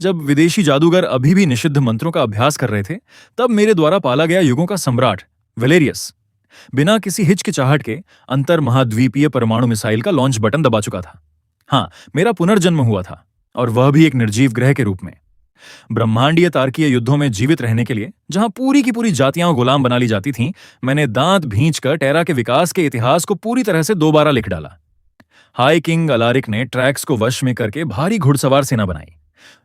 जब विदेशी जादूगर अभी भी निषिद्ध मंत्रों का अभ्यास कर रहे थे, तब मेरे द्वारा पाला गया युगों का सम्राट वेलेरियस बिना किसी हिचकिचाहट के अंतर महाद्वीपीय परमाणु मिसाइल का लॉन्च बटन दबा चुका था। हाँ, मेरा पुनर्जन्म हुआ था, और वह भी एक निर्जीव ग्रह के रूप में। ब्रह्मांडीय तारकीय युद्धों में जीवित रहने के लिए जहां पूरी की पूरी जातियां गुलाम बना ली जाती थीं, मैंने दांत भींचकर टेरा के विकास के इतिहास को पूरी तरह से दोबारा लिख डाला। हाई किंग अलारिक ने ट्रैक्स को वश में करके भारी घुड़सवार सेना बनाई।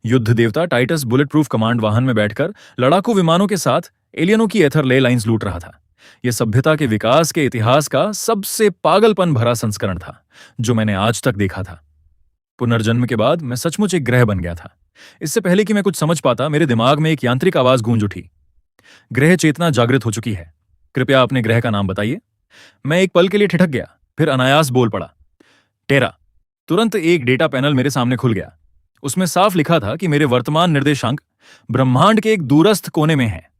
युद्ध देवता टाइटस बुलेट प्रूफ कमांड वाहन में बैठकर लड़ाकू विमानों के साथ एलियनों की एथर ले लाइंस लूट रहा था। यह सभ्यता के विकास के इतिहास का सबसे पागलपन भरा संस्करण था जो मैंने आज तक देखा था। पुनर्जन्म के बाद मैं सचमुच एक ग्रह बन गया था। इससे पहले कि मैं कुछ समझ पाता, मेरे दिमाग में एक यांत्रिक आवाज गूंज उठी। ग्रह चेतना जागृत हो चुकी है, कृपया अपने ग्रह का नाम बताइए। मैं एक पल के लिए ठिठक गया, फिर अनायास बोल पड़ा, टेरा। तुरंत एक डेटा पैनल मेरे सामने खुल गया। उसमें साफ लिखा था कि मेरे वर्तमान निर्देशांक ब्रह्मांड के एक दूरस्थ कोने में है।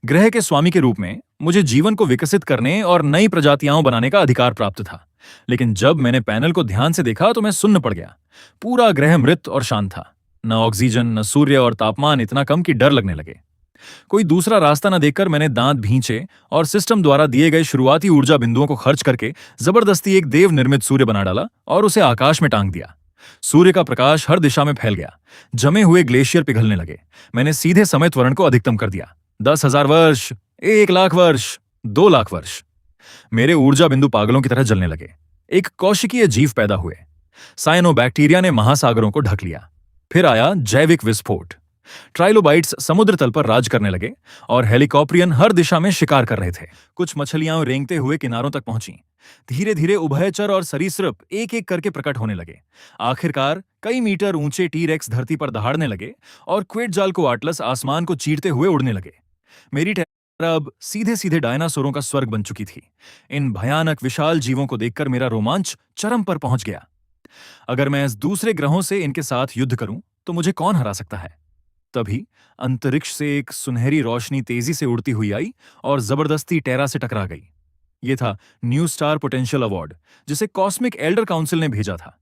ग्रह के स्वामी के रूप में मुझे जीवन को विकसित करने और नई प्रजातियां बनाने का अधिकार प्राप्त था। लेकिन जब मैंने पैनल को ध्यान से देखा तो मैं सुन्न पड़ गया। पूरा ग्रह मृत और शांत था। न ऑक्सीजन, न सूर्य, और तापमान इतना कम कि डर लगने लगे। कोई दूसरा रास्ता न देखकर मैंने दांत भींचे और सिस्टम द्वारा दिए गए शुरुआती ऊर्जा बिंदुओं को खर्च करके जबरदस्ती एक देव निर्मित सूर्य बना डाला और उसे आकाश में टांग दिया। सूर्य का प्रकाश हर दिशा में फैल गया। जमे हुए ग्लेशियर पिघलने लगे। मैंने सीधे समय त्वरण को अधिकतम कर दिया। 10,000 वर्ष, 1,00,000 वर्ष, 2,00,000 वर्ष। मेरे ऊर्जा बिंदु पागलों की तरह जलने लगे। एक कौशिकीय जीव पैदा हुए। साइनोबैक्टीरिया ने महासागरों को ढक लिया। फिर आया जैविक विस्फोट। ट्राइलोबाइट्स समुद्र तल पर राज करने लगे और हेलिकॉप्टरियन हर दिशा में शिकार कर रहे थे। कुछ मछलियां रेंगते हुए किनारों तक पहुंची। धीरे धीरे उभयचर और सरीसृप एक एक करके प्रकट होने लगे। आखिरकार कई मीटर ऊंचे टी-रेक्स धरती पर दहाड़ने लगे और क्वेटजालकोआटलस आसमान को चीरते हुए उड़ने लगे। मेरी टेरा अब सीधे सीधे डायनासोरों का स्वर्ग बन चुकी थी। इन भयानक विशाल जीवों को देखकर मेरा रोमांच चरम पर पहुंच गया। अगर मैं इस दूसरे ग्रहों से इनके साथ युद्ध करूं तो मुझे कौन हरा सकता है? तभी अंतरिक्ष से एक सुनहरी रोशनी तेजी से उड़ती हुई आई और जबरदस्ती टेरा से टकरा गई। यह था न्यू स्टार पोटेंशियल अवार्ड, जिसे कॉस्मिक एल्डर काउंसिल ने भेजा था।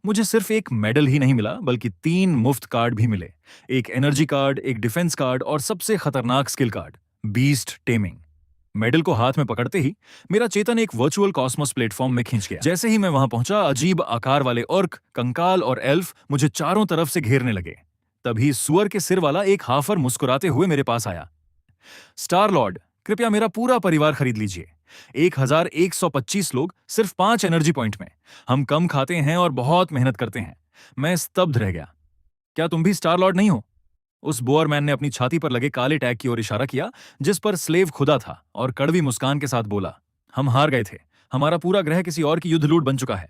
मुझे सिर्फ एक मेडल ही नहीं मिला, बल्कि 3 मुफ्त कार्ड भी मिले। एक एनर्जी कार्ड, एक डिफेंस कार्ड और सबसे खतरनाक skill card, beast taming. Medal को हाथ में पकड़ते ही मेरा चेतन एक वर्चुअल कॉस्मोस प्लेटफॉर्म में खींच गया। जैसे ही मैं वहां पहुंचा, अजीब आकार वाले ऑर्क, कंकाल और एल्फ मुझे चारों तरफ से घेरने लगे। तभी सुअर के सिर वाला एक हाफर मुस्कुराते हुए मेरे पास आया। स्टार लॉर्ड, कृपया मेरा पूरा परिवार खरीद लीजिए। 1125 लोग सिर्फ 5 एनर्जी पॉइंट में। हम कम खाते हैं और बहुत मेहनत करते हैं। मैं स्तब्ध रह गया। क्या तुम भी स्टार लॉर्ड नहीं हो? उस बोअरमैन ने अपनी छाती पर लगे काले टैग की ओर इशारा किया, जिस पर स्लेव खुदा था, और कड़वी मुस्कान के साथ बोला, हम हार गए थे। हमारा पूरा ग्रह किसी और की युद्ध लूट बन चुका है।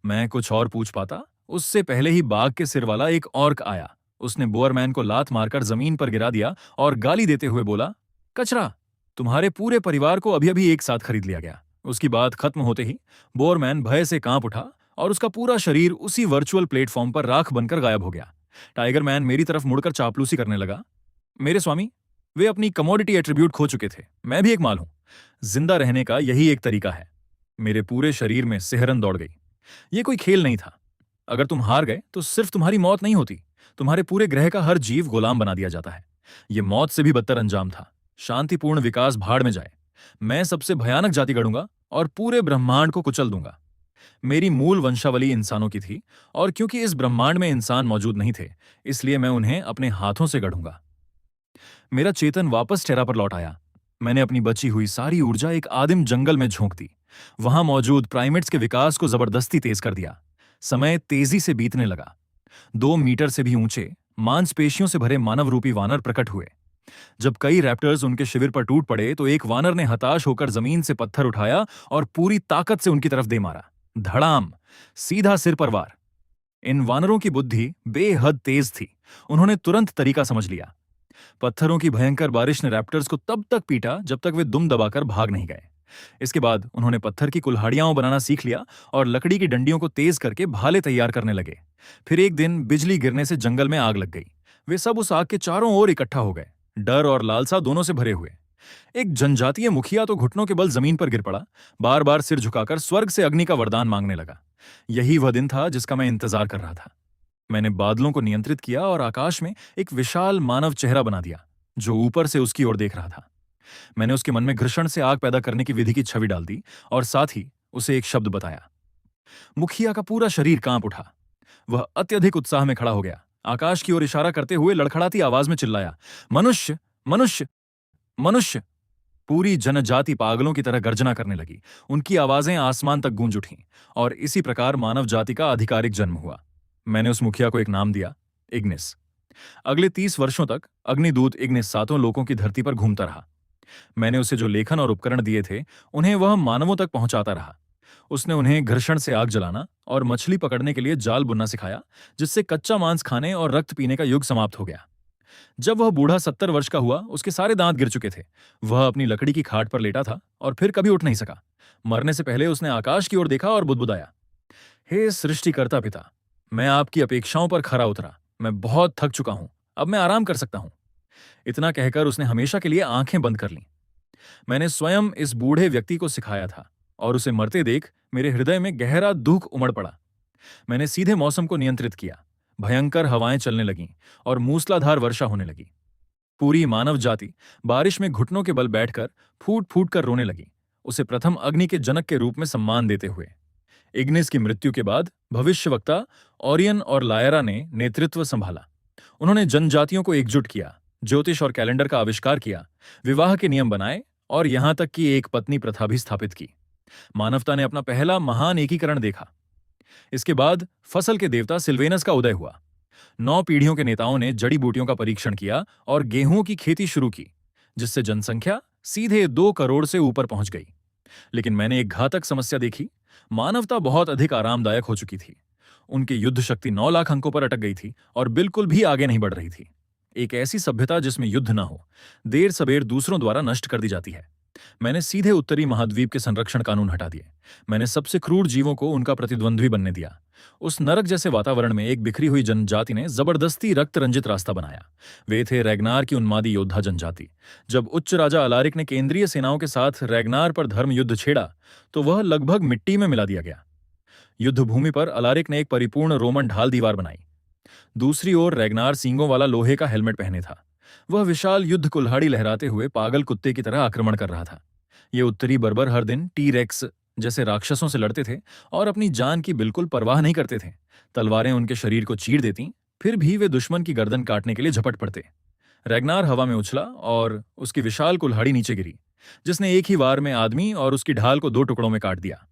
मैं कुछ और पूछ पाता, उससे पहले ही बाघ के सिर वाला एक ऑर्क आया। उसने बोअरमैन को लात मारकर जमीन पर गिरा दिया और गाली देते हुए बोला, कचरा, तुम्हारे पूरे परिवार को अभी अभी एक साथ खरीद लिया गया। उसकी बात खत्म होते ही बोअरमैन भय से कांप उठा और उसका पूरा शरीर उसी वर्चुअल प्लेटफॉर्म पर राख बनकर गायब हो गया। टाइगर मैन मेरी तरफ मुड़कर चापलूसी करने लगा। मेरे स्वामी, वे अपनी कमोडिटी एट्रीब्यूट खो चुके थे। मैं भी एक माल हूं। जिंदा रहने का यही एक तरीका है। मेरे पूरे शरीर में सिहरन दौड़ गई। यह कोई खेल नहीं था। अगर तुम हार गए तो सिर्फ तुम्हारी मौत नहीं होती, तुम्हारे पूरे ग्रह का हर जीव गुलाम बना दिया जाता है। यह मौत से भी बदतर अंजाम था। शांतिपूर्ण विकास भाड़ में जाए। मैं सबसे भयानक जाति गढ़ूंगा और पूरे ब्रह्मांड को कुचल दूंगा। मेरी मूल वंशावली इंसानों की थी, और क्योंकि इस ब्रह्मांड में इंसान मौजूद नहीं थे, इसलिए मैं उन्हें अपने हाथों से गढ़ूंगा। मेरा चेतन वापस टेरा पर लौट आया। मैंने अपनी बची हुई सारी ऊर्जा एक आदिम जंगल में झोंक दी। वहां मौजूद प्राइमेट्स के विकास को जबरदस्ती तेज कर दिया। समय तेजी से बीतने लगा। 2 मीटर से भी ऊंचे, मांसपेशियों से भरे मानव रूपी वानर प्रकट हुए। जब कई रैप्टर्स उनके शिविर पर टूट पड़े तो एक वानर ने हताश होकर जमीन से पत्थर उठाया और पूरी ताकत से उनकी तरफ दे मारा। धड़ाम, सीधा सिर पर वार। इन वानरों की बुद्धि बेहद तेज थी। उन्होंने तुरंत तरीका समझ लिया। पत्थरों की भयंकर बारिश ने रैप्टर्स को तब तक पीटा जब तक वे दुम दबाकर भाग नहीं गए। इसके बाद उन्होंने पत्थर की कुल्हाड़ियां बनाना सीख लिया और लकड़ी की डंडियों को तेज करके भाले तैयार करने लगे। फिर एक दिन बिजली गिरने से जंगल में आग लग गई। वे सब उस आग के चारों ओर इकट्ठा हो गए, डर और लालसा दोनों से भरे हुए। एक जनजातीय मुखिया तो घुटनों के बल जमीन पर गिर पड़ा, बार बार सिर झुकाकर स्वर्ग से अग्नि का वरदान मांगने लगा। यही वह दिन था जिसका मैं इंतजार कर रहा था। मैंने बादलों को नियंत्रित किया और आकाश में एक विशाल मानव चेहरा बना दिया जो ऊपर से उसकी ओर देख रहा था। मैंने उसके मन में घर्षण से आग पैदा करने की विधि की छवि डाल दी और साथ ही उसे एक शब्द बताया। मुखिया का पूरा शरीर कांप उठा। वह अत्यधिक उत्साह में खड़ा हो गया, आकाश की ओर इशारा करते हुए लड़खड़ाती आवाज में चिल्लाया, मनुष्य मनुष्य मनुष्य। पूरी जनजाति पागलों की तरह गर्जना करने लगी। उनकी आवाजें आसमान तक गूंज उठीं और इसी प्रकार मानव जाति का आधिकारिक जन्म हुआ। मैंने उस मुखिया को एक नाम दिया, इग्निस। अगले 30 वर्षों तक अग्निदूत इग्निस सातों लोकों की धरती पर घूमता रहा। मैंने उसे जो लेखन और उपकरण दिए थे उन्हें वह मानवों तक पहुंचाता रहा। उसने उन्हें घर्षण से आग जलाना और मछली पकड़ने के लिए जाल बुनना सिखाया, जिससे कच्चा मांस खाने और रक्त पीने का युग समाप्त हो गया। जब वह बूढ़ा 70 वर्ष का हुआ, उसके सारे दांत गिर चुके थे। वह अपनी लकड़ी की खाट पर लेटा था और फिर कभी उठ नहीं सका। मरने से पहले उसने आकाश की ओर देखा और बुदबुदाया, हे सृष्टिकर्ता पिता, मैं आपकी अपेक्षाओं पर खरा उतरा। मैं बहुत थक चुका हूं, अब मैं आराम कर सकता हूं। इतना कहकर उसने हमेशा के लिए आंखें बंद कर लीं। मैंने स्वयं इस बूढ़े व्यक्ति को सिखाया था और उसे मरते देख मेरे हृदय में गहरा दुख उमड़ पड़ा। मैंने सीधे मौसम को नियंत्रित किया। भयंकर हवाएं चलने लगीं और मूसलाधार वर्षा होने लगी। पूरी मानव जाति बारिश में घुटनों के बल बैठकर फूट फूट कर रोने लगी, उसे प्रथम अग्नि के जनक के रूप में सम्मान देते हुए। इग्निस की मृत्यु के बाद भविष्यवक्ता ओरियन और लायरा ने नेतृत्व संभाला। उन्होंने जनजातियों को एकजुट किया, ज्योतिष और कैलेंडर का आविष्कार किया, विवाह के नियम बनाए और यहां तक कि एक पत्नी प्रथा भी स्थापित की। मानवता ने अपना पहला महान एकीकरण देखा। इसके बाद फसल के देवता सिल्वेनस का उदय हुआ। 9 पीढ़ियों के नेताओं ने जड़ी बूटियों का परीक्षण किया और गेहूं की खेती शुरू की, जिससे जनसंख्या सीधे 2 करोड़ से ऊपर पहुंच गई। लेकिन मैंने एक घातक समस्या देखी। मानवता बहुत अधिक आरामदायक हो चुकी थी। उनकी युद्ध शक्ति 9 लाख अंकों पर अटक गई थी और बिल्कुल भी आगे नहीं बढ़ रही थी। एक ऐसी सभ्यता जिसमें युद्ध न हो, देर सबेर दूसरों द्वारा नष्ट कर दी जाती है। मैंने सीधे उत्तरी महाद्वीप के संरक्षण कानून हटा दिए। मैंने सबसे क्रूर जीवों को उनका प्रतिद्वंद्वी बनने दिया। उस नरक जैसे वातावरण में एक बिखरी हुई जनजाति ने जबरदस्ती रक्त रंजित रास्ता बनाया। वे थे रैगनार की उन्मादी योद्धा जनजाति। जब उच्च राजा अलारिक ने केंद्रीय सेनाओं के साथ रैगनार पर धर्म युद्ध छेड़ा तो वह लगभग मिट्टी में मिला दिया गया। युद्ध भूमि पर अलारिक ने एक परिपूर्ण रोमन ढाल दीवार बनाई। दूसरी ओर रैगनार सींगों वाला लोहे का हेलमेट पहने था। वह विशाल युद्ध कुल्हाड़ी लहराते हुए पागल कुत्ते की तरह आक्रमण कर रहा था। ये उत्तरी बर्बर हर दिन टी-रेक्स जैसे राक्षसों से लड़ते थे और अपनी जान की बिल्कुल परवाह नहीं करते थे। तलवारें उनके शरीर को चीर देती, फिर भी वे दुश्मन की गर्दन काटने के लिए झपट पड़ते। रैगनार हवा में उछला और उसकी विशाल कुल्हाड़ी नीचे गिरी, जिसने एक ही वार में आदमी और उसकी ढाल को 2 टुकड़ों में काट दिया।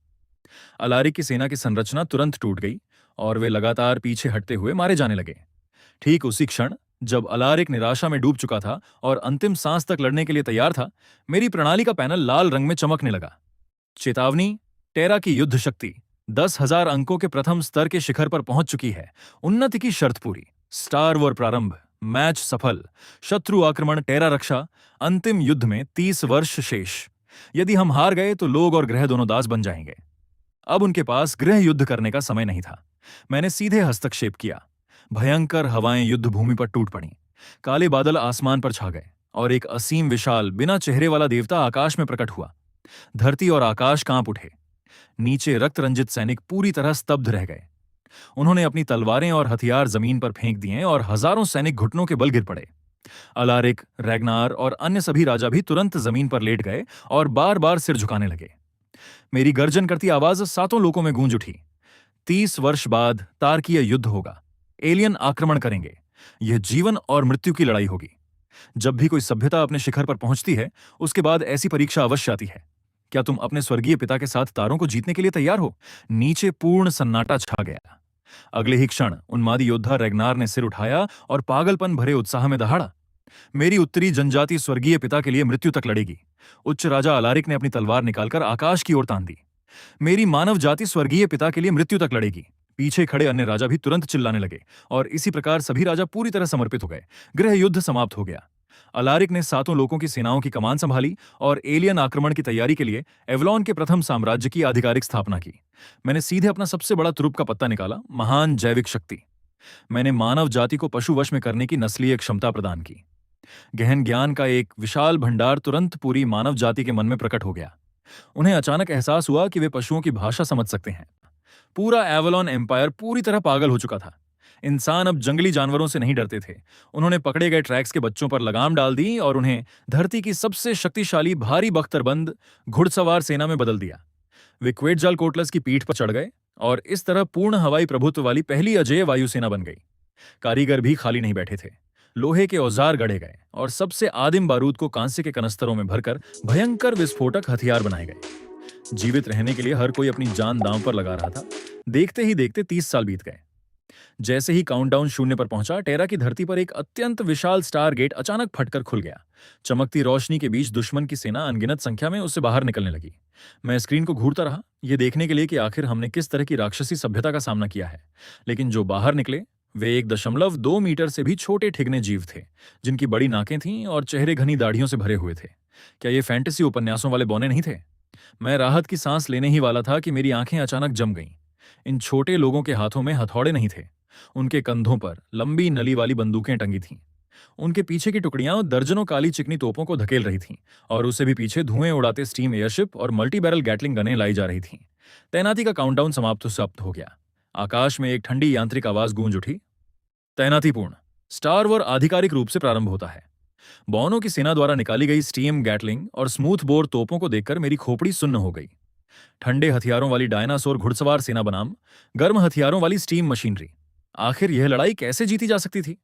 अलारिक की सेना की संरचना तुरंत टूट गई और वे लगातार पीछे हटते हुए मारे जाने लगे। ठीक उसी क्षण जब अलारिक निराशा में डूब चुका था और अंतिम सांस तक लड़ने के लिए तैयार था, मेरी प्रणाली का पैनल लाल रंग में चमकने लगा। चेतावनी, टेरा की युद्ध शक्ति 10,000 अंकों के प्रथम स्तर के शिखर पर पहुंच चुकी है। उन्नति की शर्त पूरी। स्टार वॉर प्रारंभ, मैच सफल, शत्रु आक्रमण, टेरा रक्षा, अंतिम युद्ध में 30 वर्ष शेष। यदि हम हार गए तो लोग और ग्रह दोनों दास बन जाएंगे। अब उनके पास गृह युद्ध करने का समय नहीं था। मैंने सीधे हस्तक्षेप किया। भयंकर हवाएं युद्ध भूमि पर टूट पड़ी। काले बादल आसमान पर छा गए और एक असीम विशाल बिना चेहरे वाला देवता आकाश में प्रकट हुआ। धरती और आकाश कांप उठे। नीचे रक्त रंजित सैनिक पूरी तरह स्तब्ध रह गए। उन्होंने अपनी तलवारें और हथियार जमीन पर फेंक दिए और हजारों सैनिक घुटनों के बल गिर पड़े। अलारिक, रैगनार और अन्य सभी राजा भी तुरंत जमीन पर लेट गए और बार बार सिर झुकाने लगे। मेरी गर्जन करती आवाज सातों लोकों में गूंज उठी। 30 वर्ष बाद तारकीय युद्ध होगा। एलियन आक्रमण करेंगे। यह जीवन और मृत्यु की लड़ाई होगी। जब भी कोई सभ्यता अपने शिखर पर पहुंचती है, उसके बाद ऐसी परीक्षा अवश्य आती है। क्या तुम अपने स्वर्गीय पिता के साथ तारों को जीतने के लिए तैयार हो? नीचे पूर्ण सन्नाटा छा गया। अगले ही क्षण उन्मादी योद्धा रैगनार ने सिर उठाया और पागलपन भरे उत्साह में दहाड़ा। मेरी उत्तरी जनजाति स्वर्गीय पिता के लिए मृत्यु तक लड़ेगी। उच्च राजा अलारिक ने अपनी तलवार निकालकर आकाश की ओर तान दी। मेरी मानव जाति स्वर्गीय पिता के लिए मृत्यु तक लड़ेगी। पीछे खड़े अन्य राजा भी तुरंत चिल्लाने लगे और इसी प्रकार सभी राजा पूरी तरह समर्पित हो गए। गृह युद्ध समाप्त हो गया। अलारिक ने सातों लोगों की सेनाओं की कमान संभाली और एलियन आक्रमण की तैयारी के लिए एवलॉन के प्रथम साम्राज्य की आधिकारिक स्थापना की। मैंने सीधे अपना सबसे बड़ा तुरुप का पत्ता निकाला, महान जैविक शक्ति। मैंने मानव जाति को पशु वश में करने की नस्लीय क्षमता प्रदान की। गहन ज्ञान का एक विशाल भंडार तुरंत पूरी मानव जाति के मन में प्रकट हो गया। उन्हें अचानक एहसास हुआ कि वे पशुओं की भाषा समझ सकते हैं। पूरा एवलॉन एम्पायर पूरी तरह पागल हो चुका था। इंसान अब जंगली जानवरों से नहीं डरते थे। उन्होंने पकड़े गए ट्रैक्स के बच्चों पर लगाम डाल दी और उन्हें धरती की सबसे शक्तिशाली भारी बख्तरबंद घुड़सवार सेना में बदल दिया। वे क्वेटजालकोटलस की पीठ पर चढ़ गए और इस तरह पूर्ण हवाई प्रभुत्व वाली पहली अजेय वायुसेना बन गई। कारीगर भी खाली नहीं बैठे थे। लोहे के औजार गढ़े गए और सबसे आदिम बारूद को कांसे के कनस्तरों में भरकर भयंकर विस्फोटक हथियार बनाए गए। जीवित रहने के लिए हर कोई अपनी जान दांव पर लगा रहा था। देखते ही देखते 30 साल बीत गए। जैसे ही काउंटडाउन शून्य पर पहुंचा, टेरा की धरती पर एक अत्यंत विशाल स्टार गेट अचानक फटकर खुल गया। चमकती रोशनी के बीच दुश्मन की सेना अनगिनत संख्या में उससे बाहर निकलने लगी। मैं स्क्रीन को घूरता रहा, ये देखने के लिए कि आखिर हमने किस तरह की राक्षसी सभ्यता का सामना किया है। लेकिन जो बाहर निकले वे 1.2 मीटर से भी छोटे ठिगने जीव थे, जिनकी बड़ी नाकें थीं और चेहरे घनी दाढ़ियों से भरे हुए थे। क्या ये फैंटेसी उपन्यासों वाले बौने नहीं थे? मैं राहत की सांस लेने ही वाला था कि मेरी आंखें अचानक जम गईं। इन छोटे लोगों के हाथों में हथौड़े नहीं थे। उनके कंधों पर लंबी नली वाली बंदूकें टंगी थीं। उनके पीछे की टुकड़ियां दर्जनों काली चिकनी तोपों को धकेल रही थीं और उसे भी पीछे धुएं उड़ाते स्टीम एयरशिप और मल्टी बैरल गैटलिंग गनें लाई जा रही थीं। तैनाती का काउंटडाउन समाप्त हो गया। आकाश में एक ठंडी यांत्रिक आवाज गूंज उठी। तैनाती पूर्ण। स्टार वॉर आधिकारिक रूप से प्रारंभ होता है। बौनों की सेना द्वारा निकाली गई स्टीम गैटलिंग और स्मूथ बोर तोपों को देखकर मेरी खोपड़ी सुन्न हो गई। ठंडे हथियारों वाली डायनासोर घुड़सवार सेना बनाम गर्म हथियारों वाली स्टीम मशीनरी। आखिर यह लड़ाई कैसे जीती जा सकती थी?